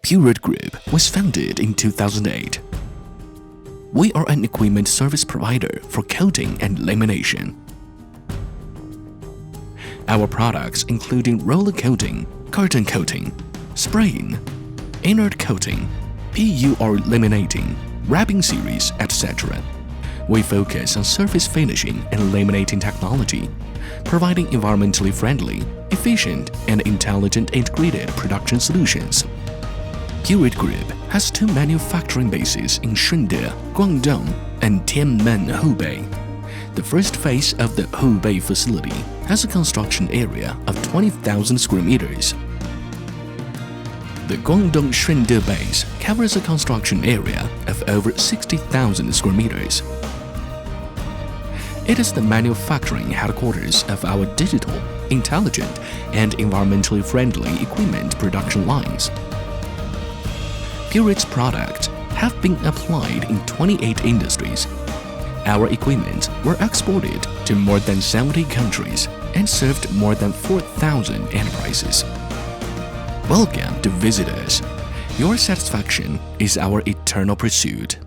Purete Group was founded in 2008. We are an equipment service provider for coating and lamination. Our products including roller coating, carton coating, spraying, inert coating, PU or laminating, wrapping series, etc. We focus on surface finishing and laminating technology, providing environmentally friendly, efficient, and intelligent integrated production solutions. Purete Group has two manufacturing bases in Shunde, Guangdong, and Tianmen, Hubei. The first phase of the Hubei facility has a construction area of 20,000 square meters. The Guangdong Shunde base covers a construction area of over 60,000 square meters. It is the manufacturing headquarters of our digital, intelligent, and environmentally friendly equipment production lines. Purete's products have been applied in 28 industries. Our equipment were exported to more than 70 countries and served more than 4,000 enterprises. Welcome to visit us. Your satisfaction is our eternal pursuit.